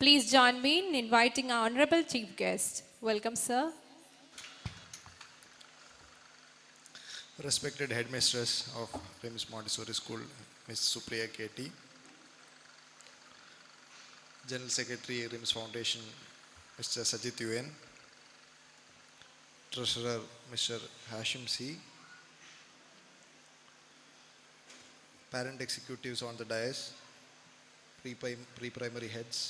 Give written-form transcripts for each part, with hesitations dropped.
Please join me in inviting our honorable chief guest. Welcome, sir. Respected headmistress of RIMS Montessori School, Ms. Supriya KT, General Secretary, RIMS Foundation, Mr. Sajit UN, Treasurer, Mr. Hashim C, parent executives on the dais, pre-primary heads,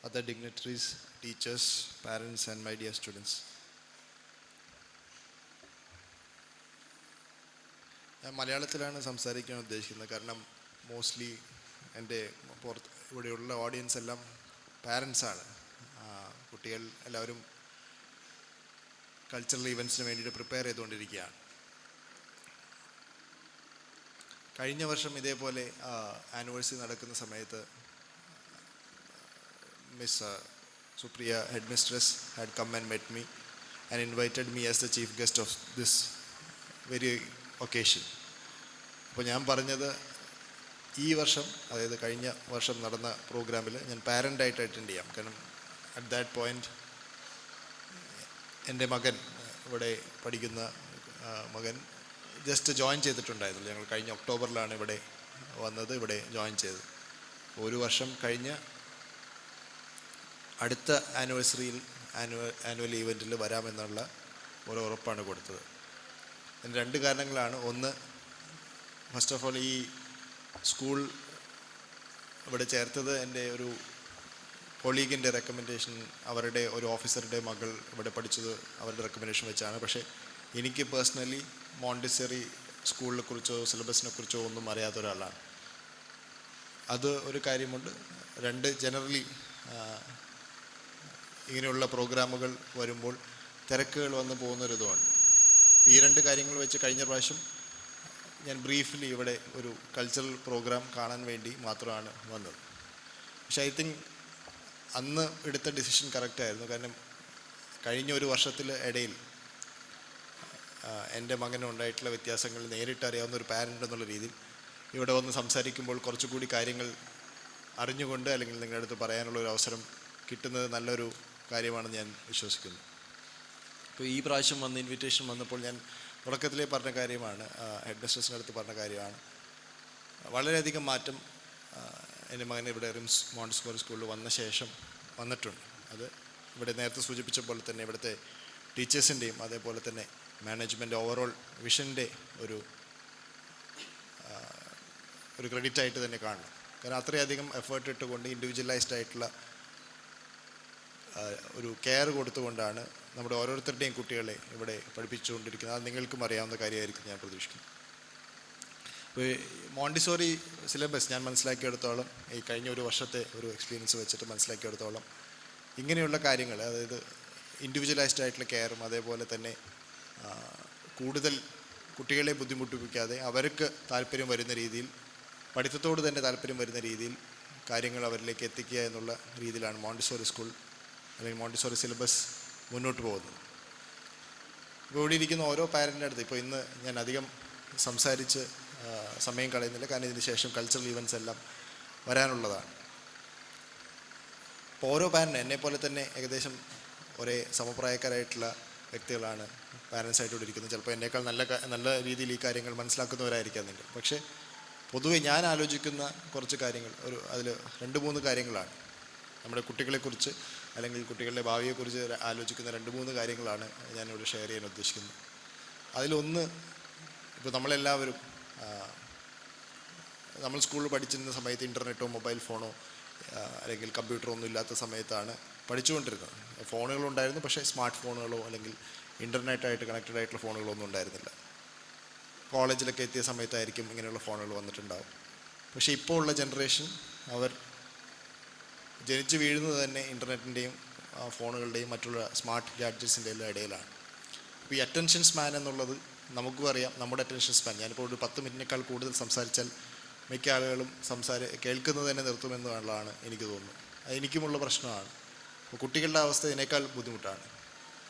other dignitaries, teachers, parents, and my dear students. ഞാൻ മലയാളത്തിലാണ് സംസാരിക്കാൻ ഉദ്ദേശിക്കുന്നത്. കാരണം mostly എൻ്റെ ഇവിടെയുള്ള audience എല്ലാം പാരൻസാണ്. കുട്ടികൾ എല്ലാവരും കൾച്ചറൽ ഇവൻറ്റ്സിന് വേണ്ടിയിട്ട് പ്രിപ്പയർ ചെയ്തുകൊണ്ടിരിക്കുകയാണ്. കഴിഞ്ഞ വർഷം ഇതേപോലെ ആനിവേഴ്സറി നടക്കുന്ന സമയത്ത് miss Supriya headmistress had come and met me and invited me as the chief guest of this very occasion. അപ്പോൾ ഞാൻ പറഞ്ഞത് ഈ വർഷം, അതായത് കഴിഞ്ഞ വർഷം നടന്ന പ്രോഗ്രാമിൽ ഞാൻ പാരൻ്റായിട്ട് അറ്റൻഡ് ചെയ്യാം. കാരണം അറ്റ് ദാറ്റ് പോയിൻ്റ് എൻ്റെ മകൻ, ഇവിടെ പഠിക്കുന്ന മകൻ ജസ്റ്റ് ജോയിൻ ചെയ്തിട്ടുണ്ടായിരുന്നു. ഞങ്ങൾ കഴിഞ്ഞ ഒക്ടോബറിലാണ് ഇവിടെ വന്നത്, ഇവിടെ ജോയിൻ ചെയ്തത്. ഒരു വർഷം കഴിഞ്ഞ് അടുത്ത ആനിവേഴ്സറിയിൽ ആനുവൽ ഈവൻറ്റിൽ വരാമെന്നുള്ള ഒരു ഉറപ്പാണ് കൊടുത്തത്. അതിന് രണ്ട് കാരണങ്ങളാണ്. ഒന്ന്, ഫസ്റ്റ് ഓഫ് ഓൾ ഈ സ്കൂൾ ഇവിടെ ചേർത്തത് എൻ്റെ ഒരു കൊളീഗിൻ്റെ റെക്കമെൻഡേഷൻ, അവരുടെ ഒരു ഓഫീസറുടെ മകൾ ഇവിടെ പഠിച്ചത് അവരുടെ റെക്കമെൻഡേഷൻ വെച്ചാണ്. പക്ഷേ എനിക്ക് പേഴ്സണലി മോണ്ടിസറി സ്കൂളിനെ കുറിച്ചോ സിലബസിനെ കുറിച്ചോ ഒന്നും അറിയാത്ത ഒരാളാണ്. അത് ഒരു കാര്യമുണ്ട്. രണ്ട്, ജനറലി ഇങ്ങനെയുള്ള പ്രോഗ്രാമുകൾ വരുമ്പോൾ തിരക്കുകൾ വന്ന് പോകുന്നൊരിതുമാണ്. ഈ രണ്ട് കാര്യങ്ങൾ വെച്ച് കഴിഞ്ഞ പ്രാവശ്യം ഞാൻ ബ്രീഫ്ലി ഇവിടെ ഒരു കൾച്ചറൽ പ്രോഗ്രാം കാണാൻ വേണ്ടി മാത്രമാണ് വന്നത്. പക്ഷേ ഐ തിങ്ക് അന്ന് എടുത്ത ഡിസിഷൻ കറക്റ്റായിരുന്നു. കാരണം കഴിഞ്ഞ ഒരു വർഷത്തിൽ ഇടയിൽ എൻ്റെ മകനുണ്ടായിട്ടുള്ള വ്യത്യാസങ്ങൾ നേരിട്ട് അറിയാവുന്ന ഒരു പാരൻ്റ് എന്നുള്ള രീതിയിൽ ഇവിടെ വന്ന് സംസാരിക്കുമ്പോൾ കുറച്ചുകൂടി കാര്യങ്ങൾ അറിഞ്ഞുകൊണ്ട് അല്ലെങ്കിൽ നിങ്ങളുടെ അടുത്ത് പറയാനുള്ളൊരു അവസരം കിട്ടുന്നത് നല്ലൊരു കാര്യമാണെന്ന് ഞാൻ വിശ്വസിക്കുന്നു. ഇപ്പോൾ ഈ പ്രാവശ്യം വന്ന് ഇൻവിറ്റേഷൻ വന്നപ്പോൾ ഞാൻ തുടക്കത്തിലേ പറഞ്ഞ കാര്യമാണ്, ഹെഡ് മിസ്ട്രസിൻ്റെ അടുത്ത് പറഞ്ഞ കാര്യമാണ്. വളരെയധികം മാറ്റം എൻ്റെ മകൻ ഇവിടെ റിംസ് മോണ്ടിസോറി സ്കൂളിൽ വന്ന ശേഷം വന്നിട്ടുണ്ട്. അത് ഇവിടെ നേരത്തെ സൂചിപ്പിച്ച പോലെ തന്നെ ഇവിടുത്തെ ടീച്ചേഴ്സിൻ്റെയും അതേപോലെ തന്നെ മാനേജ്മെൻറ്റ് ഓവറോൾ വിഷൻ്റെ ഒരു ക്രെഡിറ്റായിട്ട് തന്നെ കാണണം. കാരണം അത്രയധികം എഫേർട്ട് ഇട്ടുകൊണ്ട് ഇൻഡിവിജ്വലൈസ്ഡ് ആയിട്ടുള്ള ഒരു കെയർ കൊടുത്തുകൊണ്ടാണ് നമ്മുടെ ഓരോരുത്തരുടെയും കുട്ടികളെ ഇവിടെ പഠിപ്പിച്ചുകൊണ്ടിരിക്കുന്നത്. അത് നിങ്ങൾക്കും അറിയാവുന്ന കാര്യമായിരിക്കും ഞാൻ പ്രതീക്ഷിക്കുന്നു. ഇപ്പോൾ മോണ്ടിസോറി സിലബസ് ഞാൻ മനസ്സിലാക്കിയെടുത്തോളം, ഈ കഴിഞ്ഞ ഒരു വർഷത്തെ ഒരു എക്സ്പീരിയൻസ് വെച്ചിട്ട് മനസ്സിലാക്കിയെടുത്തോളം, ഇങ്ങനെയുള്ള കാര്യങ്ങൾ, അതായത് ഇൻഡിവിജ്വലൈസ്ഡ് ആയിട്ടുള്ള കെയറും അതേപോലെ തന്നെ കൂടുതൽ കുട്ടികളെ ബുദ്ധിമുട്ടിപ്പിക്കാതെ അവർക്ക് താല്പര്യം വരുന്ന രീതിയിൽ, പഠിത്തത്തോട് തന്നെ താല്പര്യം വരുന്ന രീതിയിൽ കാര്യങ്ങൾ അവരിലേക്ക് എത്തിക്കുക എന്നുള്ള രീതിയിലാണ് മോണ്ടിസോറി സ്കൂൾ അല്ലെങ്കിൽ മോണ്ടിസോറി സിലബസ് മുന്നോട്ട് പോകുന്നത്. ഇപ്പോൾ ഇവിടെ ഇരിക്കുന്ന ഓരോ പാരൻ്റിൻ്റെ അടുത്ത്, ഇപ്പോൾ ഇന്ന് ഞാൻ അധികം സംസാരിച്ച് സമയം കളയുന്നില്ല, കാരണം ഇതിന് ശേഷം കൾച്ചറൽ ഈവൻറ്റ്സ് എല്ലാം വരാനുള്ളതാണ്. അപ്പോൾ ഓരോ പാരൻ്റ് എന്നെപ്പോലെ തന്നെ ഏകദേശം ഒരേ സമപ്രായക്കാരായിട്ടുള്ള വ്യക്തികളാണ് പാരൻസായിട്ട് ഇവിടെ ഇരിക്കുന്നത്. ചിലപ്പോൾ എന്നേക്കാൾ നല്ല രീതിയിൽ ഈ കാര്യങ്ങൾ മനസ്സിലാക്കുന്നവരായിരിക്കാം നിങ്ങൾ. പക്ഷേ പൊതുവെ ഞാൻ ആലോചിക്കുന്ന കുറച്ച് കാര്യങ്ങൾ, അതിൽ 2-3 കാര്യങ്ങളാണ് നമ്മുടെ കുട്ടികളെക്കുറിച്ച് അല്ലെങ്കിൽ കുട്ടികളുടെ ഭാവിയെക്കുറിച്ച് ആലോചിക്കുന്ന 2-3 കാര്യങ്ങളാണ് ഞാനിവിടെ ഷെയർ ചെയ്യാൻ ഉദ്ദേശിക്കുന്നത്. അതിലൊന്ന്, ഇപ്പോൾ നമ്മളെല്ലാവരും നമ്മൾ സ്കൂളിൽ പഠിച്ചിരുന്ന സമയത്ത് ഇൻ്റർനെറ്റോ മൊബൈൽ ഫോണോ അല്ലെങ്കിൽ കമ്പ്യൂട്ടറോ ഒന്നും ഇല്ലാത്ത സമയത്താണ് പഠിച്ചുകൊണ്ടിരുന്നത്. ഫോണുകളുണ്ടായിരുന്നു, പക്ഷേ സ്മാർട്ട് ഫോണുകളോ അല്ലെങ്കിൽ ഇൻ്റർനെറ്റായിട്ട് കണക്റ്റഡ് ആയിട്ടുള്ള ഫോണുകളോ ഒന്നും ഉണ്ടായിരുന്നില്ല. കോളേജിലൊക്കെ എത്തിയ സമയത്തായിരിക്കും ഇങ്ങനെയുള്ള ഫോണുകൾ വന്നിട്ടുണ്ടാവും. പക്ഷേ ഇപ്പോൾ ഉള്ള ജനറേഷൻ അവർ ജനിച്ച് വീഴുന്നത് തന്നെ ഇൻ്റർനെറ്റിൻ്റെയും ഫോണുകളുടെയും മറ്റുള്ള സ്മാർട്ട് ഗാഡ്ജറ്റ്സിൻ്റെ എല്ലാം ഇടയിലാണ്. അപ്പോൾ ഈ അറ്റൻഷൻ സ്പാൻ എന്നുള്ളത് നമുക്കും അറിയാം. നമ്മുടെ അറ്റൻഷൻ സ്പാൻ, ഞാനിപ്പോൾ ഒരു 10 മിനിറ്റിനേക്കാൾ കൂടുതൽ സംസാരിച്ചാൽ മിക്ക ആളുകളും കേൾക്കുന്നത് തന്നെ നിർത്തുമെന്നുള്ളതാണ് എനിക്ക് തോന്നുന്നത്. അത് എനിക്കുമുള്ള പ്രശ്നമാണ്. അപ്പോൾ കുട്ടികളുടെ അവസ്ഥ ഇതിനേക്കാൾ ബുദ്ധിമുട്ടാണ്.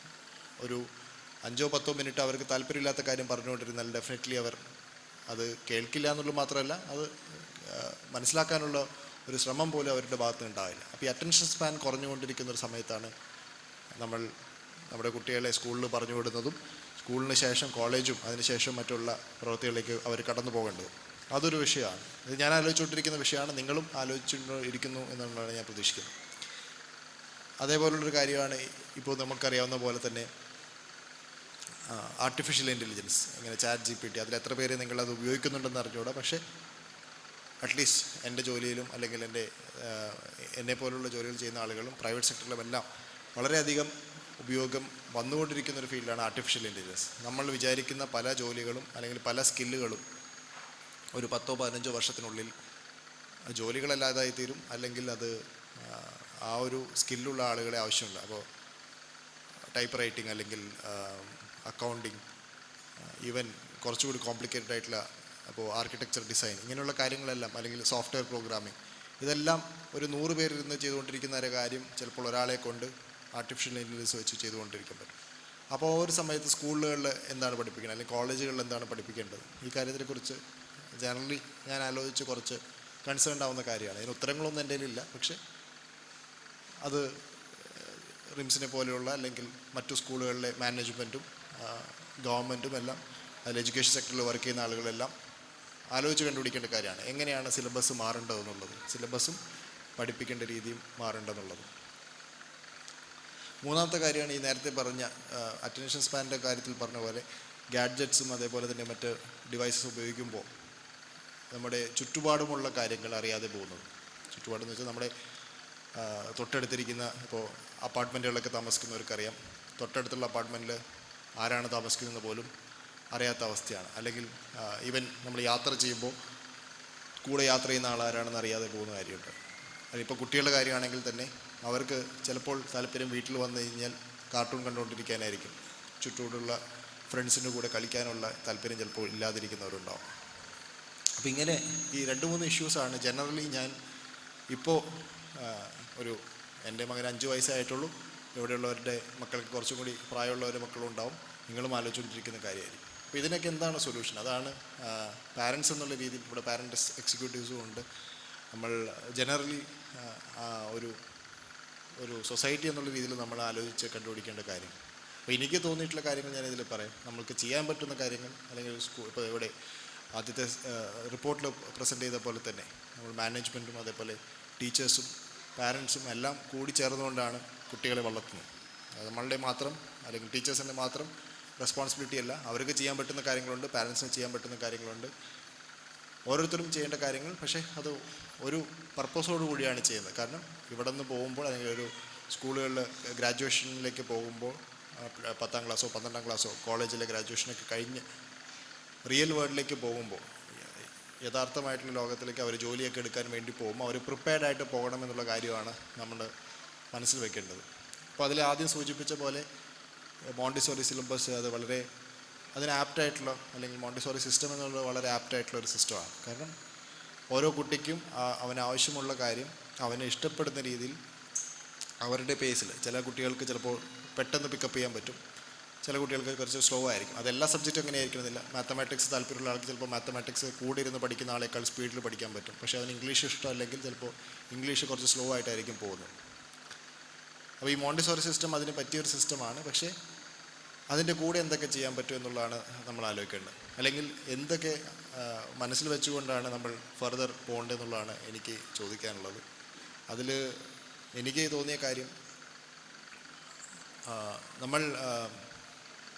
ഒരു 5-10 മിനിറ്റ് അവർക്ക് താല്പര്യമില്ലാത്ത കാര്യം പറഞ്ഞുകൊണ്ടിരുന്നാൽ ഡെഫിനറ്റ്ലി അവർ അത് കേൾക്കില്ല എന്നുള്ളത് മാത്രമല്ല, അത് മനസ്സിലാക്കാനുള്ള ഒരു ശ്രമം പോലും അവരുടെ ഭാഗത്ത് നിന്ന് ഉണ്ടാവില്ല. അപ്പോൾ ഈ അറ്റൻഷൻ സ്പാൻ കുറഞ്ഞുകൊണ്ടിരിക്കുന്ന ഒരു സമയത്താണ് നമ്മുടെ കുട്ടികളെ സ്കൂളിൽ പറഞ്ഞു വിടുന്നതും സ്കൂളിന് ശേഷം കോളേജും അതിനുശേഷം മറ്റുള്ള പ്രവൃത്തികളിലേക്ക് അവർ കടന്നു പോകേണ്ടത്. അതൊരു വിഷയമാണ്. ഇത് ഞാൻ ആലോചിച്ചുകൊണ്ടിരിക്കുന്ന വിഷയമാണ്, നിങ്ങളും ആലോചിച്ചിരിക്കുന്നു എന്നുള്ളതാണ് ഞാൻ പ്രതീക്ഷിക്കുന്നത്. അതേപോലുള്ളൊരു കാര്യമാണ് ഇപ്പോൾ നമുക്കറിയാവുന്ന പോലെ തന്നെ ആർട്ടിഫിഷ്യൽ ഇൻ്റലിജൻസ്, ഇങ്ങനെ ChatGPT, അതിൽ എത്ര പേര് നിങ്ങളത് ഉപയോഗിക്കുന്നുണ്ടെന്ന് അറിഞ്ഞുകൂടാ. പക്ഷേ അറ്റ്ലീസ്റ്റ് എൻ്റെ ജോലിയിലും അല്ലെങ്കിൽ എന്നെപ്പോലുള്ള ജോലികൾ ചെയ്യുന്ന ആളുകളും പ്രൈവറ്റ് സെക്ടറിലും എല്ലാം വളരെയധികം ഉപയോഗം വന്നുകൊണ്ടിരിക്കുന്ന ഒരു ഫീൽഡാണ് ആർട്ടിഫിഷ്യൽ ഇൻ്റലിജൻസ്. നമ്മൾ വിചാരിക്കുന്ന പല ജോലികളും അല്ലെങ്കിൽ പല സ്കില്ലുകളും ഒരു 10-15 വർഷത്തിനുള്ളിൽ ജോലികളല്ലാതായി തീരും, അല്ലെങ്കിൽ അത് ആ ഒരു സ്കില്ലുള്ള ആളുകളെ ആവശ്യമില്ല. അപ്പോൾ ടൈപ്പ് റൈറ്റിംഗ് അല്ലെങ്കിൽ അക്കൗണ്ടിങ്, ഈവൻ കുറച്ചുകൂടി കോംപ്ലിക്കേറ്റഡ് ആയിട്ടുള്ള അപ്പോൾ ആർക്കിടെക്ചർ ഡിസൈൻ, ഇങ്ങനെയുള്ള കാര്യങ്ങളെല്ലാം, അല്ലെങ്കിൽ സോഫ്റ്റ്വെയർ പ്രോഗ്രാമിംഗ്, ഇതെല്ലാം ഒരു 100 പേരിരുന്ന് ചെയ്തുകൊണ്ടിരിക്കുന്ന ഒരു കാര്യം ചിലപ്പോൾ ഒരാളെ കൊണ്ട് ആർട്ടിഫിഷ്യൽ ഇൻ്റലിജൻസ് വെച്ച് ചെയ്തുകൊണ്ടിരിക്കാൻ പറ്റും. അപ്പോൾ ഒരു സമയത്ത് സ്കൂളുകളിൽ എന്താണ് പഠിപ്പിക്കേണ്ടത് അല്ലെങ്കിൽ കോളേജുകളിൽ എന്താണ് പഠിപ്പിക്കേണ്ടത്, ഈ കാര്യത്തെക്കുറിച്ച് ജനറലി ഞാൻ ആലോചിച്ച് കുറച്ച് കൺസേൺഡ് ആവുന്ന കാര്യമാണ്. അതിന് ഉത്തരങ്ങളൊന്നും എൻ്റെ കയ്യിലില്ല. പക്ഷേ അത് റിംസിനെ പോലെയുള്ള അല്ലെങ്കിൽ മറ്റു സ്കൂളുകളിലെ മാനേജ്മെൻറ്റും ഗവൺമെൻറ്റും എല്ലാം അതിൽ എഡ്യൂക്കേഷൻ സെക്ടറിൽ വർക്ക് ചെയ്യുന്ന ആളുകളെല്ലാം ആലോചിച്ച് കണ്ടുപിടിക്കേണ്ട കാര്യമാണ്. എങ്ങനെയാണ് സിലബസ് മാറേണ്ടതെന്നുള്ളത്, സിലബസും പഠിപ്പിക്കേണ്ട രീതിയും മാറേണ്ടതെന്നുള്ളത്. മൂന്നാമത്തെ കാര്യമാണ് ഈ നേരത്തെ പറഞ്ഞ അറ്റൻഷൻ സ്പാനിൻ്റെ കാര്യത്തിൽ പറഞ്ഞ പോലെ ഗാഡ്ജറ്റ്സും അതേപോലെ തന്നെ മറ്റ് ഡിവൈസസ് ഉപയോഗിക്കുമ്പോൾ നമ്മുടെ ചുറ്റുപാടുമുള്ള കാര്യങ്ങൾ അറിയാതെ പോകുന്നത്. ചുറ്റുപാടെന്ന് വെച്ചാൽ നമ്മുടെ തൊട്ടടുത്തിരിക്കുന്ന, ഇപ്പോൾ അപ്പാർട്ട്മെൻറ്റുകളിലൊക്കെ താമസിക്കുന്നവർക്കറിയാം, തൊട്ടടുത്തുള്ള അപ്പാർട്ട്മെൻറ്റിൽ ആരാണ് താമസിക്കുന്നത് പോലും അറിയാത്ത അവസ്ഥയാണ്. അല്ലെങ്കിൽ ഈവൻ നമ്മൾ യാത്ര ചെയ്യുമ്പോൾ കൂടെ യാത്ര ചെയ്യുന്ന ആളാരാണെന്ന് അറിയാതെ പോകുന്ന കാര്യമുണ്ട്. അതിപ്പോൾ കുട്ടികളുടെ കാര്യമാണെങ്കിൽ തന്നെ അവർക്ക് ചിലപ്പോൾ താല്പര്യം വീട്ടിൽ വന്നു കഴിഞ്ഞാൽ കാർട്ടൂൺ കണ്ടുകൊണ്ടിരിക്കാനായിരിക്കും. ചുറ്റോടുള്ള ഫ്രണ്ട്സിൻ്റെ കൂടെ കളിക്കാനുള്ള താല്പര്യം ചിലപ്പോൾ ഇല്ലാതിരിക്കുന്നവരുണ്ടാവും. അപ്പോൾ ഇങ്ങനെ ഈ 2-3 ഇഷ്യൂസാണ് ജനറലി ഞാൻ ഇപ്പോൾ എൻ്റെ മകൻ 5 വയസ്സായിട്ടുള്ളൂ, ഇവിടെയുള്ളവരുടെ മക്കൾക്ക് കുറച്ചും കൂടി പ്രായമുള്ളവരുടെ മക്കളും ഉണ്ടാവും, നിങ്ങളും ആലോചിച്ചുകൊണ്ടിരിക്കുന്ന കാര്യമായിരിക്കും. അപ്പോൾ ഇതിനൊക്കെ എന്താണ് സൊല്യൂഷൻ? അതാണ് പാരൻസ് എന്നുള്ള രീതിയിൽ, ഇവിടെ പാരൻറ്റ് എക്സിക്യൂട്ടീവ്സും ഉണ്ട്. നമ്മൾ ജനറലി ഒരു സൊസൈറ്റി എന്നുള്ള രീതിയിൽ നമ്മൾ ആലോചിച്ച് കണ്ടുപിടിക്കേണ്ട കാര്യം. അപ്പോൾ എനിക്ക് തോന്നിയിട്ടുള്ള കാര്യങ്ങൾ ഞാനിതിൽ പറയാം. നമ്മൾക്ക് ചെയ്യാൻ പറ്റുന്ന കാര്യങ്ങൾ, അല്ലെങ്കിൽ ഇപ്പോൾ ഇവിടെ ആദ്യത്തെ റിപ്പോർട്ടിൽ പ്രസൻറ്റ് ചെയ്ത പോലെ തന്നെ നമ്മൾ മാനേജ്മെൻറ്റും അതേപോലെ ടീച്ചേഴ്സും പാരൻസും എല്ലാം കൂടി ചേർന്നുകൊണ്ടാണ് കുട്ടികളെ വളർത്തുന്നത്. അത് നമ്മളുടെ മാത്രം അല്ലെങ്കിൽ ടീച്ചേഴ്സിൻ്റെ മാത്രം റെസ്പോൺസിബിലിറ്റി അല്ല. അവർക്ക് ചെയ്യാൻ പറ്റുന്ന കാര്യങ്ങളുണ്ട്, പാരൻസിന് ചെയ്യാൻ പറ്റുന്ന കാര്യങ്ങളുണ്ട്, ഓരോരുത്തരും ചെയ്യേണ്ട കാര്യങ്ങൾ. പക്ഷേ അത് ഒരു പർപ്പസോടു കൂടിയാണ് ചെയ്യുന്നത്. കാരണം ഇവിടെ നിന്ന് പോകുമ്പോൾ, അല്ലെങ്കിൽ ഒരു സ്കൂളുകളിൽ ഗ്രാജുവേഷനിലേക്ക് പോകുമ്പോൾ, 10ാം ക്ലാസ്സോ 12ാം ക്ലാസ്സോ കോളേജിലെ ഗ്രാജുവേഷനൊക്കെ കഴിഞ്ഞ് റിയൽ വേൾഡിലേക്ക് പോകുമ്പോൾ, യഥാർത്ഥമായിട്ടുള്ള ലോകത്തിലേക്ക് അവർ ജോലിയൊക്കെ എടുക്കാൻ വേണ്ടി പോകുമ്പോൾ അവർ പ്രിപ്പയർഡായിട്ട് പോകണമെന്നുള്ള കാര്യമാണ് നമ്മൾ മനസ്സിൽ വെക്കേണ്ടത്. അപ്പോൾ അതിൽ ആദ്യം സൂചിപ്പിച്ച പോലെ മോണ്ടിസോറി സിലബസ് അത് വളരെ അതിന് ആപ്റ്റായിട്ടുള്ള, അല്ലെങ്കിൽ മോണ്ടിസോറി സിസ്റ്റം എന്നുള്ളത് വളരെ ആപ്റ്റായിട്ടുള്ള ഒരു സിസ്റ്റമാണ്. കാരണം ഓരോ കുട്ടിക്കും അവന് ആവശ്യമുള്ള കാര്യം അവന് ഇഷ്ടപ്പെടുന്ന രീതിയിൽ അവരുടെ പേസിൽ, ചില കുട്ടികൾക്ക് ചിലപ്പോൾ പെട്ടെന്ന് പിക്കപ്പ് ചെയ്യാൻ പറ്റും, ചില കുട്ടികൾക്ക് കുറച്ച് സ്ലോ ആയിരിക്കും. അതെല്ലാ സബ്ജക്റ്റും അങ്ങനെ ആയിരിക്കണമെന്നില്ല. മാത്തമാറ്റിക്സ് താല്പര്യമുള്ള ആൾക്ക് ചിലപ്പോൾ മാത്തമാറ്റിക്സ് കൂടെ ഇരുന്ന് പഠിക്കുന്ന ആളേക്കാൾ സ്പീഡിൽ പഠിക്കാൻ പറ്റും. പക്ഷേ അവന് ഇംഗ്ലീഷ് ഇഷ്ടമല്ലെങ്കിൽ ചിലപ്പോൾ ഇംഗ്ലീഷ് കുറച്ച് സ്ലോ ആയിട്ടായിരിക്കും പോകുന്നത്. അപ്പോൾ ഈ മോണ്ടിസോറി സിസ്റ്റം അതിന് പറ്റിയൊരു സിസ്റ്റമാണ്. പക്ഷേ അതിൻ്റെ കൂടെ എന്തൊക്കെ ചെയ്യാൻ പറ്റും എന്നുള്ളതാണ് നമ്മൾ ആലോചിക്കേണ്ടത്. അല്ലെങ്കിൽ എന്തൊക്കെ മനസ്സിൽ വെച്ചുകൊണ്ടാണ് നമ്മൾ ഫർദർ പോകേണ്ടതെന്നുള്ളതാണ് എനിക്ക് ചോദിക്കാനുള്ളത്. അതിൽ എനിക്ക് തോന്നിയ കാര്യം,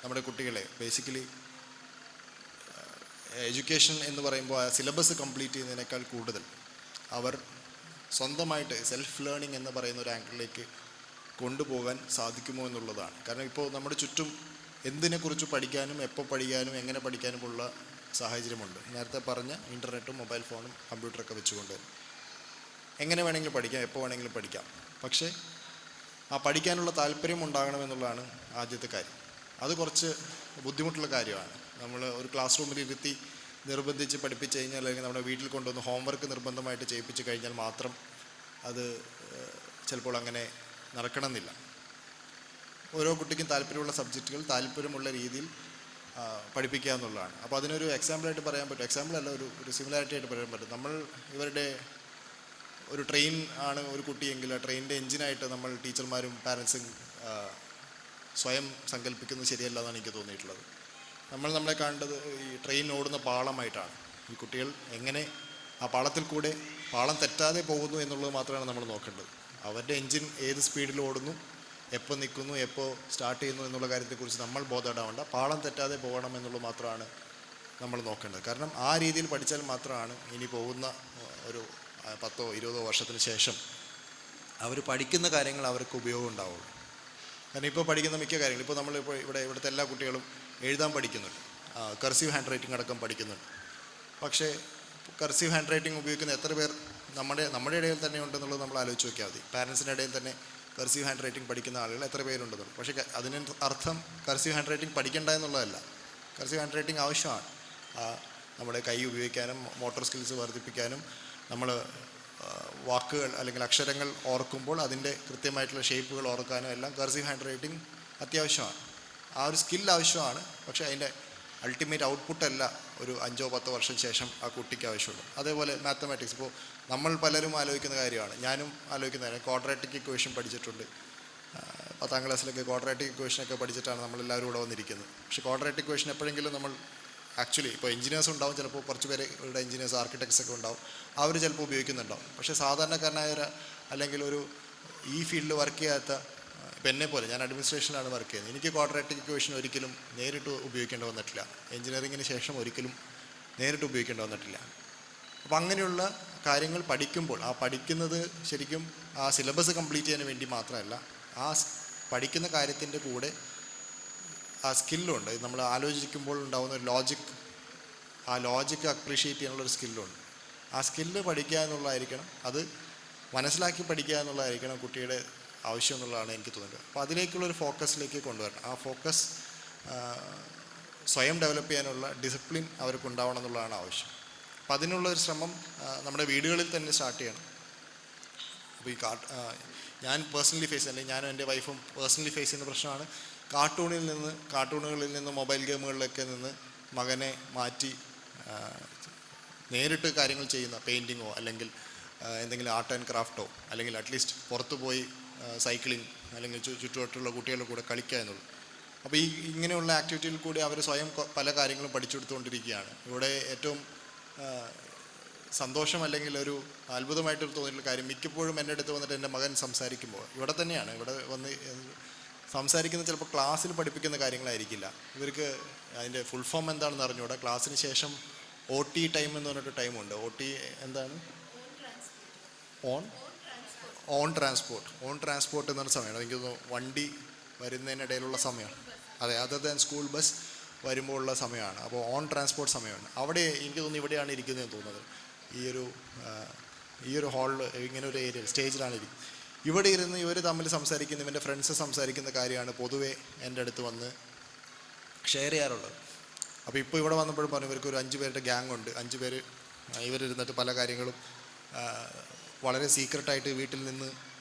നമ്മുടെ കുട്ടികളെ ബേസിക്കലി എഡ്യൂക്കേഷൻ എന്ന് പറയുമ്പോൾ സിലബസ് കംപ്ലീറ്റ് ചെയ്യുന്നതിനേക്കാൾ കൂടുതൽ അവർ സ്വന്തമായിട്ട് സെൽഫ് ലേണിംഗ് എന്ന് പറയുന്ന ഒരു ആംഗിളിലേക്ക് കൊണ്ടുപോകാൻ സാധിക്കുമോ എന്നുള്ളതാണ്. കാരണം ഇപ്പോൾ നമ്മുടെ ചുറ്റും എന്തിനെക്കുറിച്ച് പഠിക്കാനും എപ്പോൾ പഠിക്കാനും എങ്ങനെ പഠിക്കാനുമുള്ള സാഹചര്യമുണ്ട്. നേരത്തെ പറഞ്ഞ ഇൻ്റർനെറ്റും മൊബൈൽ ഫോണും കമ്പ്യൂട്ടറൊക്കെ വെച്ചുകൊണ്ട് എങ്ങനെ വേണമെങ്കിലും പഠിക്കാം, എപ്പോൾ വേണമെങ്കിലും പഠിക്കാം. പക്ഷേ ആ പഠിക്കാനുള്ള താല്പര്യം ഉണ്ടാകണമെന്നുള്ളതാണ് ആദ്യത്തെ കാര്യം. അത് കുറച്ച് ബുദ്ധിമുട്ടുള്ള കാര്യമാണ്. നമ്മൾ ഒരു ക്ലാസ് റൂമിൽ ഇരുത്തി നിർബന്ധിച്ച് പഠിപ്പിച്ച് കഴിഞ്ഞാൽ, അല്ലെങ്കിൽ നമ്മുടെ വീട്ടിൽ കൊണ്ടുവന്ന് ഹോംവർക്ക് നിർബന്ധമായിട്ട് ചെയ്യിപ്പിച്ച് കഴിഞ്ഞാൽ മാത്രം അത് ചിലപ്പോൾ അങ്ങനെ നടക്കണമെന്നില്ല. ഓരോ കുട്ടിക്കും താല്പര്യമുള്ള സബ്ജക്റ്റുകൾ താല്പര്യമുള്ള രീതിയിൽ പഠിപ്പിക്കുക എന്നുള്ളതാണ്. അപ്പോൾ അതിനൊരു എക്സാമ്പിളായിട്ട് പറയാൻ പറ്റും, എക്സാമ്പിളല്ല, ഒരു സിമിലാരിറ്റി ആയിട്ട് പറയാൻ പറ്റും. നമ്മൾ ഇവരുടെ ഒരു ട്രെയിൻ ആണ് ഒരു കുട്ടിയെങ്കിൽ ആ ട്രെയിനിൻ്റെ എഞ്ചിനായിട്ട് നമ്മൾ ടീച്ചർമാരും പാരൻസും സ്വയം സങ്കല്പിക്കുന്നത് ശരിയല്ല എന്നാണ് എനിക്ക് തോന്നിയിട്ടുള്ളത്. നമ്മളെ കാണേണ്ടത് ഈ ട്രെയിൻ ഓടുന്ന പാളമായിട്ടാണ്. ഈ കുട്ടികൾ എങ്ങനെ ആ പാളത്തിൽ കൂടെ പാളം തെറ്റാതെ പോകുന്നു എന്നുള്ളത് മാത്രമാണ് നമ്മൾ നോക്കേണ്ടത്. അവരുടെ എൻജിൻ ഏത് സ്പീഡിൽ ഓടുന്നു, എപ്പോൾ നിൽക്കുന്നു, എപ്പോൾ സ്റ്റാർട്ട് ചെയ്യുന്നു എന്നുള്ള കാര്യത്തെക്കുറിച്ച് നമ്മൾ ബോധേഡാവേണ്ട. പാളം തെറ്റാതെ പോകണം എന്നുള്ളത് മാത്രമാണ് നമ്മൾ നോക്കേണ്ടത്. കാരണം ആ രീതിയിൽ പഠിച്ചാൽ മാത്രമാണ് ഇനി പോകുന്ന ഒരു 10-20 വർഷത്തിന് ശേഷം അവർ പഠിക്കുന്ന കാര്യങ്ങൾ അവർക്ക് ഉപയോഗം ഉണ്ടാവുള്ളൂ. കാരണം ഇപ്പോൾ പഠിക്കുന്ന മിക്ക കാര്യങ്ങൾ, ഇപ്പോൾ നമ്മളിപ്പോൾ ഇവിടുത്തെ എല്ലാ കുട്ടികളും എഴുതാൻ പഠിക്കുന്നുണ്ട്, കർസീവ് ഹാൻഡ് റൈറ്റിംഗ് അടക്കം പഠിക്കുന്നുണ്ട്. പക്ഷേ കർസീവ് ഹാൻഡ് റൈറ്റിംഗ് ഉപയോഗിക്കുന്ന എത്ര പേർ നമ്മുടെ ഇടയിൽ തന്നെ ഉണ്ടെന്നുള്ളത് നമ്മൾ ആലോചിച്ച് നോക്കിയാൽ മതി. പാരൻസിൻ്റെ ഇടയിൽ തന്നെ കർസീവ് ഹാൻഡ് റൈറ്റിംഗ് പഠിക്കുന്ന ആളുകൾ എത്ര പേരുണ്ടെന്നുള്ളത്. പക്ഷേ അതിന് അർത്ഥം കർസീവ് ഹാൻഡ് റൈറ്റിംഗ് പഠിക്കേണ്ട എന്നുള്ളതല്ല. കർസീവ് ഹാൻഡ് റൈറ്റിംഗ് ആവശ്യമാണ് നമ്മുടെ കൈ ഉപയോഗിക്കാനും മോട്ടോർ സ്കിൽസ് വർദ്ധിപ്പിക്കാനും. നമ്മൾ വാക്കുകൾ അല്ലെങ്കിൽ അക്ഷരങ്ങൾ ഓർക്കുമ്പോൾ അതിൻ്റെ കൃത്യമായിട്ടുള്ള ഷേപ്പുകൾ ഓർക്കാനും എല്ലാം കർസീവ് ഹാൻഡ് റൈറ്റിംഗ് അത്യാവശ്യമാണ്. ആ ഒരു സ്കിൽ ആവശ്യമാണ്. പക്ഷേ അതിൻ്റെ അൾട്ടിമേറ്റ് ഔട്ട്പുട്ടല്ല ഒരു 5-10 വർഷം ശേഷം ആ കുട്ടിക്ക് ആവശ്യമുള്ളൂ. അതേപോലെ മാത്തമാറ്റിക്സ്, ഇപ്പോൾ നമ്മൾ പലരും ആലോചിക്കുന്ന കാര്യമാണ്, ഞാനും ആലോചിക്കുന്ന കാര്യം, ക്വാഡ്രാറ്റിക് ഇക്വേഷൻ പഠിച്ചിട്ടുണ്ട്. 10ാം ക്ലാസ്സിലൊക്കെ ക്വാഡ്രാറ്റിക് ഇക്വേഷനൊക്കെ പഠിച്ചിട്ടാണ് നമ്മളെല്ലാവരും ഇവിടെ വന്നിരിക്കുന്നത്. പക്ഷേ ക്വാഡ്രാറ്റിക് ഇക്വേഷൻ എപ്പോഴെങ്കിലും നമ്മൾ ആക്ച്വലി ഇപ്പോൾ എഞ്ചിനീയേഴ്സ് ഉണ്ടാവും, ചിലപ്പോൾ കുറച്ച് പേര് ഇവിടെ എഞ്ചിനീയേഴ്സ് ആർക്കിടെക്ട്സ് ഒക്കെ ഉണ്ടാവും, അവർ ചിലപ്പോൾ ഉപയോഗിക്കുന്നുണ്ടാവും. പക്ഷേ സാധാരണക്കാരനായ അല്ലെങ്കിൽ ഒരു ഈ ഫീൽഡിൽ വർക്ക് ചെയ്യാത്ത, ഇപ്പം എന്നെ പോലെ ഞാൻ അഡ്മിനിസ്ട്രേഷനിലാണ് വർക്ക് ചെയ്യുന്നത്, എനിക്ക് ക്വാഡ്രാറ്റിക് ഇക്വേഷൻ ഒരിക്കലും നേരിട്ട് ഉപയോഗിക്കേണ്ടി വന്നിട്ടില്ല. എഞ്ചിനീയറിങ്ങിന് ശേഷം ഒരിക്കലും നേരിട്ട് ഉപയോഗിക്കേണ്ടി വന്നിട്ടില്ല. അപ്പോൾ അങ്ങനെയുള്ള കാര്യങ്ങൾ പഠിക്കുമ്പോൾ ആ പഠിക്കുന്നത് ശരിക്കും ആ സിലബസ് കംപ്ലീറ്റ് ചെയ്യാൻ വേണ്ടി മാത്രമല്ല, ആ പഠിക്കുന്ന കാര്യത്തിൻ്റെ കൂടെ ആ സ്കില്ലുണ്ട്. നമ്മൾ ആലോചിക്കുമ്പോൾ ഉണ്ടാകുന്ന ഒരു ലോജിക്, ആ ലോജിക്ക് അപ്രീഷിയേറ്റ് ചെയ്യാനുള്ളൊരു സ്കില്ലുണ്ട്. ആ സ്കില്ല് പഠിക്കുക എന്നുള്ളതായിരിക്കണം, അത് മനസ്സിലാക്കി പഠിക്കുക എന്നുള്ളതായിരിക്കണം കുട്ടിയുടെ ആവശ്യം എന്നുള്ളതാണ് എനിക്ക് തോന്നുന്നത്. അപ്പോൾ അതിലേക്കുള്ളൊരു ഫോക്കസിലേക്ക് കൊണ്ടുവരണം. ആ ഫോക്കസ് സ്വയം ഡെവലപ്പ് ചെയ്യാനുള്ള ഡിസിപ്ലിൻ അവർക്ക് ഉണ്ടാവണം എന്നുള്ളതാണ് ആവശ്യം. അപ്പം അതിനുള്ളൊരു ശ്രമം നമ്മുടെ വീടുകളിൽ തന്നെ സ്റ്റാർട്ട് ചെയ്യണം. അപ്പോൾ ഈ ഞാൻ പേഴ്സണലി ഫേസ്, അല്ലെങ്കിൽ ഞാനും എൻ്റെ വൈഫും പേഴ്സണലി ഫേസ് ചെയ്യുന്ന പ്രശ്നമാണ് കാർട്ടൂണുകളിൽ നിന്ന് മൊബൈൽ ഗെയിമുകളിലൊക്കെ നിന്ന് മകനെ മാറ്റി നേരിട്ട് കാര്യങ്ങൾ ചെയ്യുന്ന പെയിൻറ്റിങ്ങോ അല്ലെങ്കിൽ എന്തെങ്കിലും ആർട്ട് ആൻഡ് ക്രാഫ്റ്റോ അല്ലെങ്കിൽ അറ്റ്ലീസ്റ്റ് പുറത്തു പോയി സൈക്ലിംഗ് അല്ലെങ്കിൽ ചുറ്റുവട്ടുള്ള കുട്ടികളുടെ കൂടെ കളിക്കുക എന്നുള്ളൂ. അപ്പോൾ ഇങ്ങനെയുള്ള ആക്ടിവിറ്റിയിൽ കൂടി അവർ സ്വയം പല കാര്യങ്ങളും പഠിച്ചെടുത്തുകൊണ്ടിരിക്കുകയാണ്. ഇവിടെ ഏറ്റവും സന്തോഷം അല്ലെങ്കിൽ ഒരു അത്ഭുതമായിട്ട് തോന്നിയിട്ടുള്ള കാര്യം, മിക്കപ്പോഴും എൻ്റെ അടുത്ത് വന്നിട്ട് എൻ്റെ മകൻ സംസാരിക്കുമ്പോൾ, ഇവിടെ തന്നെയാണ്, ഇവിടെ വന്ന് സംസാരിക്കുന്നത് ചിലപ്പോൾ ക്ലാസ്സിൽ പഠിപ്പിക്കുന്ന കാര്യങ്ങളായിരിക്കില്ല. ഇവർക്ക് അതിൻ്റെ ഫുൾ ഫോം എന്താണെന്ന് അറിഞ്ഞുകൂടാ. ക്ലാസ്സിന് ശേഷം OT ടൈം എന്ന് പറഞ്ഞിട്ട് ടൈമുണ്ട്. OT എന്താണ്? ഓൺ ട്രാൻസ്പോർട്ട് എന്ന് പറഞ്ഞ സമയമാണ്. എനിക്ക് തോന്നുന്നു വണ്ടി വരുന്നതിനിടയിലുള്ള സമയമാണ്. അതെ, അതർ ദാൻ സ്കൂൾ ബസ് വരുമ്പോൾ ഉള്ള സമയമാണ്. അപ്പോൾ ഓൺ ട്രാൻസ്പോർട്ട് സമയമാണ്. അവിടെ എനിക്ക് തോന്നുന്നു ഇവിടെയാണ് ഇരിക്കുന്നതെന്ന് തോന്നുന്നത്. ഈ ഒരു ഹാളിൽ ഇങ്ങനെ ഒരു ഏരിയ സ്റ്റേജിലാണ് ഇരിക്കുന്നത്. ഇവിടെ ഇരുന്ന് ഇവർ തമ്മിൽ സംസാരിക്കുന്ന, ഇവൻ്റെ ഫ്രണ്ട്സ് സംസാരിക്കുന്ന കാര്യമാണ് പൊതുവേ എൻ്റെ അടുത്ത് വന്ന് ഷെയർ ചെയ്യാറുള്ളത്. അപ്പോൾ ഇപ്പോൾ ഇവിടെ വന്നപ്പോഴും പറഞ്ഞു, ഇവർക്ക് ഒരു 5 പേരുടെ ഗ്യാങ് ഉണ്ട്. 5 പേര് ഇവരിരുന്നിട്ട് പല കാര്യങ്ങളും വളരെ സീക്രട്ടായിട്ട് വീട്ടിൽ നിന്ന്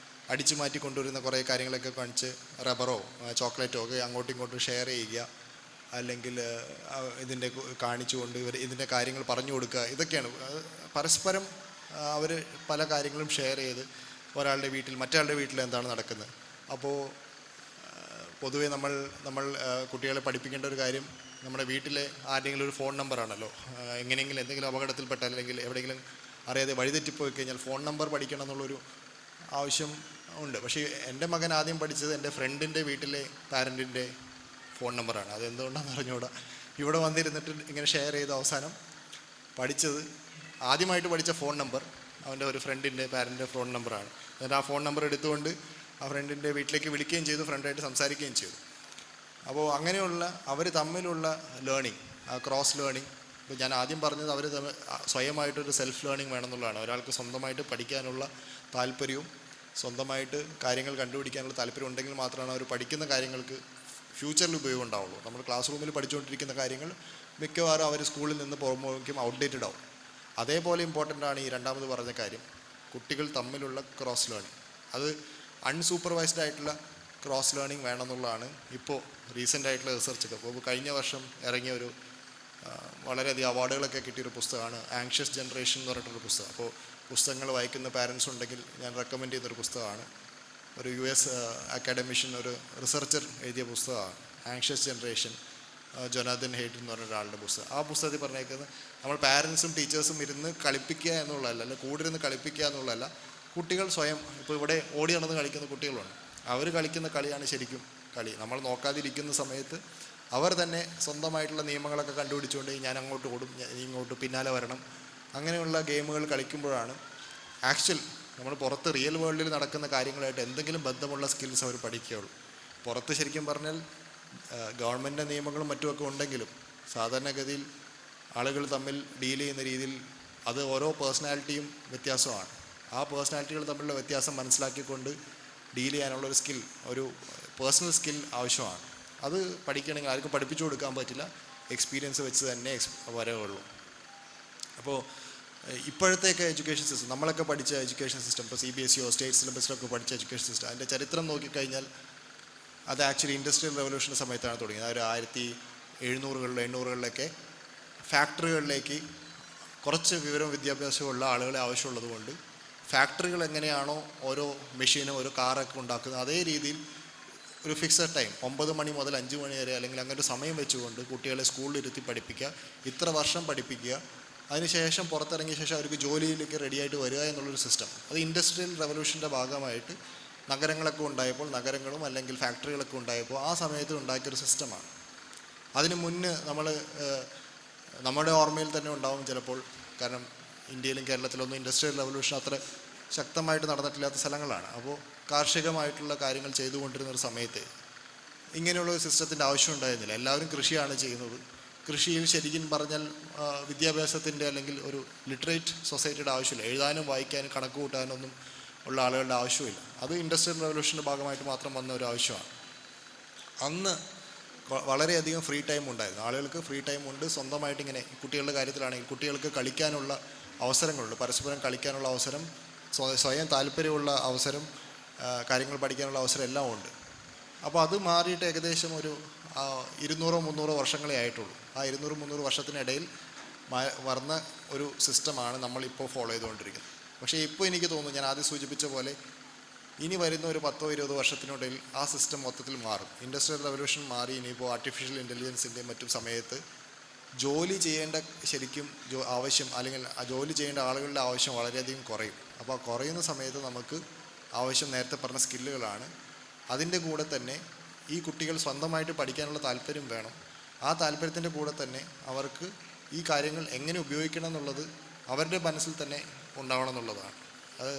അടിച്ചു മാറ്റി കൊണ്ടുവരുന്ന കുറേ കാര്യങ്ങളൊക്കെ കാണിച്ച് റബ്ബറോ ചോക്ലേറ്റോ ഒക്കെ അങ്ങോട്ടും ഇങ്ങോട്ടും ഷെയർ ചെയ്യുക, അല്ലെങ്കിൽ ഇതിൻ്റെ കാണിച്ചുകൊണ്ട് ഇതിൻ്റെ കാര്യങ്ങൾ പറഞ്ഞു കൊടുക്കുക. ഇതൊക്കെയാണ് പരസ്പരം അവർ പല കാര്യങ്ങളും ഷെയർ ചെയ്ത് ഒരാളുടെ വീട്ടിൽ മറ്റൊരാളുടെ വീട്ടിൽ എന്താണ് നടക്കുന്നത്. അപ്പോൾ പൊതുവേ നമ്മൾ കുട്ടികളെ പഠിപ്പിക്കേണ്ട ഒരു കാര്യം, നമ്മുടെ വീട്ടിലെ ആരുടെയെങ്കിലും ഒരു ഫോൺ നമ്പറാണല്ലോ. എങ്ങനെയെങ്കിലും എന്തെങ്കിലും അപകടത്തിൽപ്പെട്ടാൽ അല്ലെങ്കിൽ എവിടെയെങ്കിലും അറിയാതെ വഴിതെറ്റിപ്പോയി കഴിഞ്ഞാൽ ഫോൺ നമ്പർ പഠിക്കണം എന്നുള്ളൊരു ആവശ്യം ഉണ്ട്. പക്ഷേ എൻ്റെ മകൻ ആദ്യം പഠിച്ചത് എൻ്റെ ഫ്രണ്ടിൻ്റെ വീട്ടിലെ പാരൻറ്റിൻ്റെ ഫോൺ നമ്പറാണ്. അതെന്തുകൊണ്ടാണെന്ന് അറിഞ്ഞുകൂടാ. ഇവിടെ വന്നിരുന്നിട്ട് ഇങ്ങനെ ഷെയർ ചെയ്ത അവസാനം പഠിച്ചത്, ആദ്യമായിട്ട് പഠിച്ച ഫോൺ നമ്പർ അവൻ്റെ ഒരു ഫ്രണ്ടിൻ്റെ പാരൻറ്റിൻ്റെ ഫോൺ നമ്പറാണ്. എന്നിട്ട് ആ ഫോൺ നമ്പർ എടുത്തുകൊണ്ട് ആ ഫ്രണ്ടിൻ്റെ വീട്ടിലേക്ക് വിളിക്കുകയും ചെയ്തു, ഫ്രണ്ടായിട്ട് സംസാരിക്കുകയും ചെയ്തു. അപ്പോൾ അങ്ങനെയുള്ള അവർ തമ്മിലുള്ള ലേണിംഗ്, ക്രോസ് ലേണിംഗ്. ഇപ്പോൾ ഞാൻ ആദ്യം പറഞ്ഞത് അവർ സ്വയമായിട്ടൊരു സെൽഫ് ലേണിംഗ് വേണമെന്നുള്ളതാണ്. ഒരാൾക്ക് സ്വന്തമായിട്ട് പഠിക്കാനുള്ള താല്പര്യവും സ്വന്തമായിട്ട് കാര്യങ്ങൾ കണ്ടുപിടിക്കാനുള്ള താല്പര്യം ഉണ്ടെങ്കിൽ മാത്രമാണ് അവർ പഠിക്കുന്ന കാര്യങ്ങൾക്ക് ഫ്യൂച്ചറിൽ ഉപയോഗം ഉണ്ടാവുള്ളൂ. നമ്മൾ ക്ലാസ് റൂമിൽ പഠിച്ചുകൊണ്ടിരിക്കുന്ന കാര്യങ്ങൾ മിക്കവാറും അവർ സ്കൂളിൽ നിന്ന് പോകുമ്പോഴേക്കും ഔട്ട്ഡേറ്റഡ് ആവും. അതേപോലെ ഇമ്പോർട്ടൻ്റ് ആണ് ഈ രണ്ടാമത് പറഞ്ഞ കാര്യം, കുട്ടികൾ തമ്മിലുള്ള ക്രോസ് ലേണിംഗ്. അത് അൺസൂപ്പർവൈസ്ഡ് ആയിട്ടുള്ള ക്രോസ് ലേണിംഗ് വേണമെന്നുള്ളതാണ് ഇപ്പോൾ റീസെൻ്റ് ആയിട്ടുള്ള റിസർച്ചൊക്കെ. അപ്പോൾ കഴിഞ്ഞ വർഷം ഇറങ്ങിയ വളരെയധികം അവാർഡുകളൊക്കെ കിട്ടിയൊരു പുസ്തകമാണ് ആങ്ഷ്യസ് ജനറേഷൻ എന്ന് പറഞ്ഞിട്ടൊരു പുസ്തകം. അപ്പോൾ പുസ്തകങ്ങൾ വായിക്കുന്ന പാരൻസ് ഉണ്ടെങ്കിൽ ഞാൻ റെക്കമെൻഡ് ചെയ്യുന്നൊരു പുസ്തകമാണ്. ഒരു US അക്കാഡമിഷ്യൻ, ഒരു റിസർച്ചർ എഴുതിയ പുസ്തകമാണ് ആങ്ഷ്യസ് ജനറേഷൻ, ജൊനാഥൻ ഹെയ്റ്റ് എന്ന് പറഞ്ഞ ഒരാളുടെ പുസ്തകം. ആ പുസ്തകത്തിൽ പറഞ്ഞേക്കുന്നത് നമ്മൾ പാരൻസും ടീച്ചേഴ്സും ഇരുന്ന് കളിപ്പിക്കുക എന്നുള്ളതല്ല, അല്ലെങ്കിൽ കൂടെ ഇരുന്ന് കളിപ്പിക്കുക എന്നുള്ളതല്ല, കുട്ടികൾ സ്വയം, ഇപ്പോൾ ഇവിടെ ഓടി നടന്ന് കളിക്കുന്ന കുട്ടികളുണ്ട്, അവർ കളിക്കുന്ന കളിയാണ് ശരിക്കും കളി. നമ്മൾ നോക്കാതിരിക്കുന്ന സമയത്ത് അവർ തന്നെ സ്വന്തമായിട്ടുള്ള നിയമങ്ങളൊക്കെ കണ്ടുപിടിച്ചുകൊണ്ട് ഞാൻ അങ്ങോട്ട് ഓടും, നീ ഇങ്ങോട്ട് പിന്നാലെ വരണം, അങ്ങനെയുള്ള ഗെയിമുകൾ കളിക്കുമ്പോഴാണ് ആക്ച്വൽ നമ്മൾ പുറത്ത് റിയൽ വേൾഡിൽ നടക്കുന്ന കാര്യങ്ങളായിട്ട് എന്തെങ്കിലും ബന്ധമുള്ള സ്കിൽസ് അവർ പഠിക്കുകയുള്ളൂ. പുറത്ത് ശരിക്കും പറഞ്ഞാൽ ഗവൺമെൻറ്റിൻ്റെ നിയമങ്ങളും മറ്റുമൊക്കെ ഉണ്ടെങ്കിലും സാധാരണഗതിയിൽ ആളുകൾ തമ്മിൽ ഡീൽ ചെയ്യുന്ന രീതിയിൽ അത് ഓരോ പേഴ്സണാലിറ്റിയും വ്യത്യാസമാണ്. ആ പേഴ്സണാലിറ്റികൾ തമ്മിലുള്ള വ്യത്യാസം മനസ്സിലാക്കിക്കൊണ്ട് ഡീൽ ചെയ്യാനുള്ള ഒരു സ്കിൽ, ഒരു പേഴ്സണൽ സ്കിൽ ആവശ്യമാണ്. അത് പഠിക്കണമെങ്കിൽ ആർക്കും പഠിപ്പിച്ചു കൊടുക്കാൻ പറ്റില്ല, എക്സ്പീരിയൻസ് വെച്ച് തന്നെ വരവുള്ളൂ. അപ്പോൾ ഇപ്പോഴത്തേക്ക് എഡ്യൂക്കേഷൻ സിസ്റ്റം, നമ്മളൊക്കെ പഠിച്ച എഡ്യൂക്കേഷൻ സിസ്റ്റം, ഇപ്പോൾ CBSE സ്റ്റേറ്റ് സിലബസിലൊക്കെ പഠിച്ച എഡ്യൂക്കേഷൻ സിസ്റ്റം, അതിൻ്റെ ചരിത്രം നോക്കിക്കഴിഞ്ഞാൽ അത് ആക്ച്വലി ഇൻഡസ്ട്രിയൽ റെവല്യൂഷൻ്റെ സമയത്താണ് തുടങ്ങിയത്. ഒരു 1700-കളിലും 800-കളിലൊക്കെ ഫാക്ടറികളിലേക്ക് കുറച്ച് വിവരവും വിദ്യാഭ്യാസമുള്ള ആളുകളെ ആവശ്യമുള്ളത് കൊണ്ട് ഫാക്ടറികൾ എങ്ങനെയാണോ ഓരോ മെഷീനും ഓരോ കാറൊക്കെ ഉണ്ടാക്കുന്നത്, അതേ രീതിയിൽ ഒരു ഫിക്സഡ് ടൈം 9 മണി മുതൽ 5 മണി വരെ അല്ലെങ്കിൽ അങ്ങനെ ഒരു സമയം വെച്ചുകൊണ്ട് കുട്ടികളെ സ്കൂളിലിരുത്തി പഠിപ്പിക്കുക, ഇത്ര വർഷം പഠിപ്പിക്കുക, അതിനുശേഷം പുറത്തിറങ്ങിയ ശേഷം അവർക്ക് ജോലിയിലേക്ക് റെഡിയായിട്ട് വരിക എന്നുള്ളൊരു സിസ്റ്റം. അത് ഇൻഡസ്ട്രിയൽ റെവല്യൂഷൻ്റെ ഭാഗമായിട്ട് നഗരങ്ങളൊക്കെ ഉണ്ടായപ്പോൾ, നഗരങ്ങളും അല്ലെങ്കിൽ ഫാക്ടറികളൊക്കെ ഉണ്ടായപ്പോൾ ആ സമയത്ത് ഉണ്ടാക്കിയൊരു സിസ്റ്റമാണ്. അതിന് മുന്നേ നമ്മുടെ ഓർമ്മയിൽ തന്നെ ഉണ്ടാവും ചിലപ്പോൾ, കാരണം ഇന്ത്യയിലും കേരളത്തിലൊന്നും ഇൻഡസ്ട്രിയൽ റെവല്യൂഷൻ അത്ര ശക്തമായിട്ട് നടന്നിട്ടില്ലാത്ത സ്ഥലങ്ങളാണ്. അപ്പോൾ കാർഷികമായിട്ടുള്ള കാര്യങ്ങൾ ചെയ്തുകൊണ്ടിരുന്നൊരു സമയത്ത് ഇങ്ങനെയുള്ളൊരു സിസ്റ്റത്തിൻ്റെ ആവശ്യം ഉണ്ടായിരുന്നില്ല. എല്ലാവരും കൃഷിയാണ് ചെയ്യുന്നത്. കൃഷിയിൽ ശരിക്കും പറഞ്ഞാൽ വിദ്യാഭ്യാസത്തിൻ്റെ അല്ലെങ്കിൽ ഒരു ലിറ്ററേറ്റ് സൊസൈറ്റിയുടെ ആവശ്യമില്ല. എഴുതാനും വായിക്കാനും കണക്ക് കൂട്ടാനൊന്നും ഉള്ള ആളുകളുടെ ആവശ്യമില്ല. അത് ഇൻഡസ്ട്രിയൽ റെവല്യൂഷൻ്റെ ഭാഗമായിട്ട് മാത്രം വന്ന ഒരു ആവശ്യമാണ്. അന്ന് വളരെയധികം ഫ്രീ ടൈം ഉണ്ടായിരുന്നു, ആളുകൾക്ക് ഫ്രീ ടൈം ഉണ്ട്. സ്വന്തമായിട്ട് ഇങ്ങനെ കുട്ടികളുടെ കാര്യത്തിലാണെങ്കിൽ കുട്ടികൾക്ക് കളിക്കാനുള്ള അവസരങ്ങളുണ്ട്, പരസ്പരം കളിക്കാനുള്ള അവസരം, സ്വയം താല്പര്യമുള്ള അവസരം, കാര്യങ്ങൾ പഠിക്കാനുള്ള അവസരം എല്ലാം ഉണ്ട്. അപ്പോൾ അത് മാറിയിട്ട് ഏകദേശം ഒരു 200-300 വർഷങ്ങളേ ആയിട്ടുള്ളൂ. ആ 200-300 വർഷത്തിനിടയിൽ വന്ന ഒരു സിസ്റ്റമാണ് നമ്മളിപ്പോൾ ഫോളോ ചെയ്തുകൊണ്ടിരിക്കുന്നത്. പക്ഷേ ഇപ്പോൾ എനിക്ക് തോന്നുന്നു, ഞാൻ ആദ്യം സൂചിപ്പിച്ച പോലെ, ഇനി വരുന്ന ഒരു 10-20 വർഷത്തിനിടയിൽ ആ സിസ്റ്റം മൊത്തത്തിൽ മാറും. ഇൻഡസ്ട്രിയൽ റെവല്യൂഷൻ മാറി ഇനിയിപ്പോൾ ആർട്ടിഫിഷ്യൽ ഇൻ്റലിജൻസിൻ്റെയും മറ്റും സമയത്ത് ജോലി ചെയ്യേണ്ട ശരിക്കും ആവശ്യം, അല്ലെങ്കിൽ ആ ജോലി ചെയ്യേണ്ട ആളുകളുടെ ആവശ്യം വളരെയധികം കുറയും. അപ്പോൾ ആ കുറയുന്ന സമയത്ത് നമുക്ക് ആവശ്യം നേരത്തെ പറഞ്ഞ സ്കില്ലുകളാണ്. അതിൻ്റെ കൂടെ തന്നെ ഈ കുട്ടികൾ സ്വന്തമായിട്ട് പഠിക്കാനുള്ള താല്പര്യം വേണം. ആ താല്പര്യത്തിൻ്റെ കൂടെ തന്നെ അവർക്ക് ഈ കാര്യങ്ങൾ എങ്ങനെ ഉപയോഗിക്കണം എന്നുള്ളത് അവരുടെ മനസ്സിൽ തന്നെ ഉണ്ടാവണം എന്നുള്ളതാണ്. അത്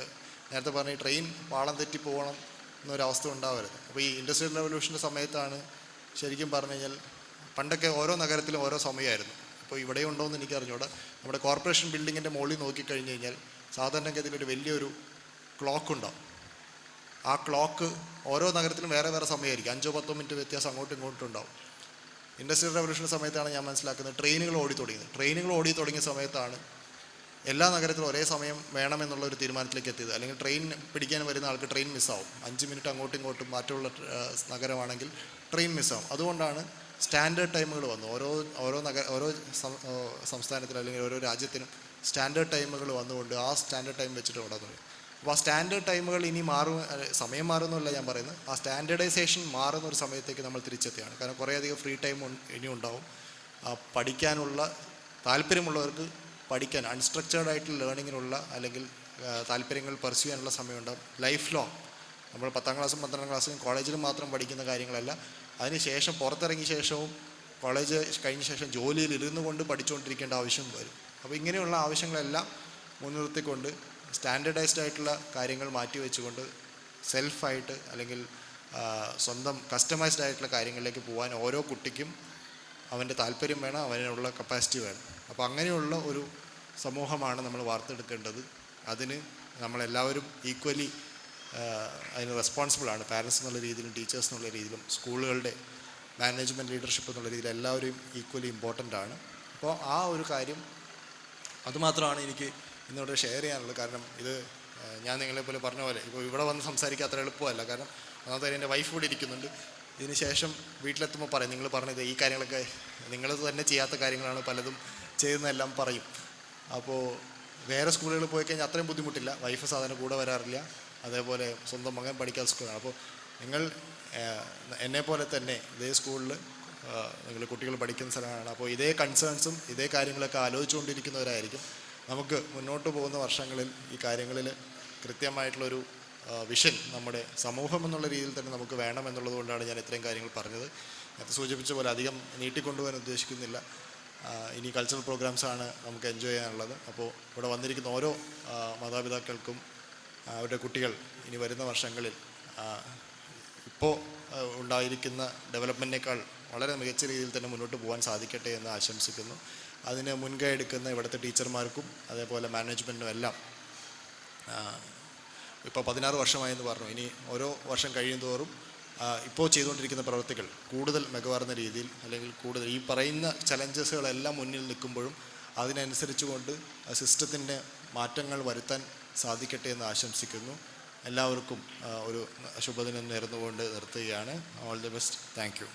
നേരത്തെ പറഞ്ഞ ഈ ട്രെയിൻ പാളം തെറ്റി പോകണം എന്നൊരവസ്ഥ ഉണ്ടാവരുത്. അപ്പോൾ ഈ ഇൻഡസ്ട്രിയൽ റെവല്യൂഷൻ്റെ സമയത്താണ് ശരിക്കും പറഞ്ഞു കഴിഞ്ഞാൽ, പണ്ടൊക്കെ ഓരോ നഗരത്തിലും ഓരോ സമയമായിരുന്നു. ഇപ്പോൾ ഇവിടെ ഉണ്ടോ എന്ന് എനിക്ക് അറിഞ്ഞൂടാ. നമ്മുടെ കോർപ്പറേഷൻ ബിൽഡിങ്ങിൻ്റെ മുകളിൽ നോക്കിക്കഴിഞ്ഞ് കഴിഞ്ഞാൽ സാധാരണഗതിയിൽ ഒരു വലിയൊരു ക്ലോക്ക് ഉണ്ടാവും. ആ ക്ലോക്ക് ഓരോ നഗരത്തിലും വേറെ വേറെ സമയമായിരിക്കും, 5-10 മിനിറ്റ് വ്യത്യാസം അങ്ങോട്ടും ഇങ്ങോട്ടും ഉണ്ടാവും. ഇൻഡസ്ട്രിയൽ റെവല്യൂഷൻ്റെ സമയത്താണ് ഞാൻ മനസ്സിലാക്കുന്നത് ട്രെയിനുകൾ ഓടി തുടങ്ങിയത്. ട്രെയിനുകൾ ഓടി തുടങ്ങിയ സമയത്താണ് എല്ലാ നഗരത്തിലും ഒരേ സമയം വേണമെന്നുള്ള ഒരു തീരുമാനത്തിലേക്ക് എത്തിയത്. അല്ലെങ്കിൽ ട്രെയിൻ പിടിക്കാൻ വരുന്ന ആൾക്ക് ട്രെയിൻ മിസ്സാവും, 5 മിനിറ്റ് അങ്ങോട്ടും ഇങ്ങോട്ടും മാറ്റമുള്ള നഗരമാണെങ്കിൽ ട്രെയിൻ മിസ്സാവും. അതുകൊണ്ടാണ് സ്റ്റാൻഡേർഡ് ടൈമുകൾ വന്നു. ഓരോ സംസ്ഥാനത്തിലും അല്ലെങ്കിൽ ഓരോ രാജ്യത്തിനും സ്റ്റാൻഡേർഡ് ടൈമുകൾ വന്നുകൊണ്ട് ആ സ്റ്റാൻഡേർഡ് ടൈം വെച്ചിട്ട് ഓടാൻ തുടങ്ങി. അപ്പോൾ ആ സ്റ്റാൻഡേർഡ് ടൈമുകൾ ഇനി സമയം മാറുന്നല്ല ഞാൻ പറയുന്നത്, ആ സ്റ്റാൻഡേർഡൈസേഷൻ മാറുന്ന ഒരു സമയത്തേക്ക് നമ്മൾ തിരിച്ചെത്തിയാണ്. കാരണം കുറേയധികം ഫ്രീ ടൈം ഇനി ഉണ്ടാവും. പഠിക്കാനുള്ള താല്പര്യമുള്ളവർക്ക് പഠിക്കാൻ, അൺസ്ട്രക്ചേർഡ് ആയിട്ടുള്ള ലേണിങ്ങിനുള്ള അല്ലെങ്കിൽ താല്പര്യങ്ങൾ പെർസ്യൂ ചെയ്യാനുള്ള സമയമുണ്ടാകും. ലൈഫ് ലോങ് നമ്മൾ 10ാം ക്ലാസ്സും 12ാം ക്ലാസ്സിലും കോളേജിലും മാത്രം പഠിക്കുന്ന കാര്യങ്ങളല്ല, അതിനുശേഷം പുറത്തിറങ്ങിയ ശേഷവും കോളേജ് കഴിഞ്ഞ ശേഷം ജോലിയിൽ ഇരുന്നു കൊണ്ട് പഠിച്ചുകൊണ്ടിരിക്കേണ്ട ആവശ്യം വരും. അപ്പോൾ ഇങ്ങനെയുള്ള ആവശ്യങ്ങളെല്ലാം മുൻനിർത്തിക്കൊണ്ട് സ്റ്റാൻഡേർഡൈസ്ഡ് ആയിട്ടുള്ള കാര്യങ്ങൾ മാറ്റി വെച്ചുകൊണ്ട് സെൽഫായിട്ട് അല്ലെങ്കിൽ സ്വന്തം കസ്റ്റമൈസ്ഡ് ആയിട്ടുള്ള കാര്യങ്ങളിലേക്ക് പോകാൻ ഓരോ കുട്ടിക്കും അവൻ്റെ താല്പര്യം വേണം, അവനുള്ള കപ്പാസിറ്റി വേണം. അപ്പോൾ അങ്ങനെയുള്ള ഒരു സമൂഹമാണ് നമ്മൾ വാർത്തെടുക്കേണ്ടത്. അതിന് നമ്മളെല്ലാവരും ഈക്വലി അതിന് റെസ്പോൺസിബിളാണ്. പാരൻസ് എന്നുള്ള രീതിയിലും ടീച്ചേഴ്സ് എന്നുള്ള രീതിയിലും സ്കൂളുകളുടെ മാനേജ്മെൻറ്റ് ലീഡർഷിപ്പ് എന്നുള്ള രീതിയിൽ എല്ലാവരും ഈക്വലി ഇമ്പോർട്ടൻ്റ് ആണ്. അപ്പോൾ ആ ഒരു കാര്യം അതുമാത്രമാണ് എനിക്ക് ഇന്നിവിടെ ഷെയർ ചെയ്യാനുള്ളത്. കാരണം ഇത് ഞാൻ നിങ്ങളെപ്പോലെ പറഞ്ഞ പോലെ ഇപ്പോൾ ഇവിടെ വന്ന് സംസാരിക്കാൻ അത്ര എളുപ്പമല്ല. കാരണം ഒന്നാമത്തെ എൻ്റെ വൈഫ് കൂടി ഇരിക്കുന്നുണ്ട്. ഇതിന് ശേഷം വീട്ടിലെത്തുമ്പോൾ പറയും, നിങ്ങൾ പറഞ്ഞത് ഈ കാര്യങ്ങളൊക്കെ നിങ്ങൾ തന്നെ ചെയ്യാത്ത കാര്യങ്ങളാണ്, പലതും ചെയ്യുന്നതെല്ലാം പറയും. അപ്പോൾ വേറെ സ്കൂളുകളിൽ പോയി കഴിഞ്ഞാൽ അത്രയും ബുദ്ധിമുട്ടില്ല, വൈഫ് സാധാരണ കൂടെ വരാറില്ല, അതേപോലെ സ്വന്തം മകൻ പഠിക്കാത്ത സ്കൂളാണ്. അപ്പോൾ നിങ്ങൾ എന്നെപ്പോലെ തന്നെ ഇതേ സ്കൂളിൽ നിങ്ങൾ കുട്ടികൾ പഠിക്കുന്ന സ്ഥലമാണ്. അപ്പോൾ ഇതേ കൺസേൺസും ഇതേ കാര്യങ്ങളൊക്കെ ആലോചിച്ചുകൊണ്ടിരിക്കുന്നവരായിരിക്കും. നമുക്ക് മുന്നോട്ട് പോകുന്ന വർഷങ്ങളിൽ ഈ കാര്യങ്ങളിൽ കൃത്യമായിട്ടുള്ളൊരു വിഷൻ നമ്മുടെ സമൂഹം എന്നുള്ള രീതിയിൽ തന്നെ നമുക്ക് വേണം എന്നുള്ളത് കൊണ്ടാണ് ഞാൻ ഇത്രയും കാര്യങ്ങൾ പറഞ്ഞത്. നേരത്തെ സൂചിപ്പിച്ച പോലെ അധികം നീട്ടിക്കൊണ്ടുപോകാൻ ഉദ്ദേശിക്കുന്നില്ല. ഇനി കൾച്ചറൽ പ്രോഗ്രാംസാണ് നമുക്ക് എൻജോയ് ചെയ്യാനുള്ളത്. അപ്പോൾ ഇവിടെ വന്നിരിക്കുന്ന ഓരോ മാതാപിതാക്കൾക്കും അവരുടെ കുട്ടികൾ ഇനി വരുന്ന വർഷങ്ങളിൽ ഇപ്പോൾ ഉണ്ടായിരിക്കുന്ന ഡെവലപ്മെൻറ്റിനേക്കാൾ വളരെ മികച്ച രീതിയിൽ തന്നെ മുന്നോട്ട് പോകാൻ സാധിക്കട്ടെ എന്ന് ആശംസിക്കുന്നു. അതിന് മുൻകൈ എടുക്കുന്ന ഇവിടുത്തെ ടീച്ചർമാർക്കും അതേപോലെ മാനേജ്മെൻറ്റിനും എല്ലാം ഇപ്പോൾ 16 വർഷമായെന്ന് പറഞ്ഞു. ഇനി ഓരോ വർഷം കഴിയും തോറും ഇപ്പോൾ ചെയ്തുകൊണ്ടിരിക്കുന്ന പ്രവൃത്തികൾ കൂടുതൽ മികവാർന്ന രീതിയിൽ, അല്ലെങ്കിൽ കൂടുതൽ ഈ പറയുന്ന ചലഞ്ചസുകളെല്ലാം മുന്നിൽ നിൽക്കുമ്പോഴും അതിനനുസരിച്ചുകൊണ്ട് സിസ്റ്റത്തിൻ്റെ മാറ്റങ്ങൾ വരുത്താൻ സാധിക്കട്ടെ എന്ന് ആശംസിക്കുന്നു. എല്ലാവർക്കും ഒരു ശുഭദിനം നേർന്നുകൊണ്ട് നിർത്തുകയാണ്. All the best. Thank you.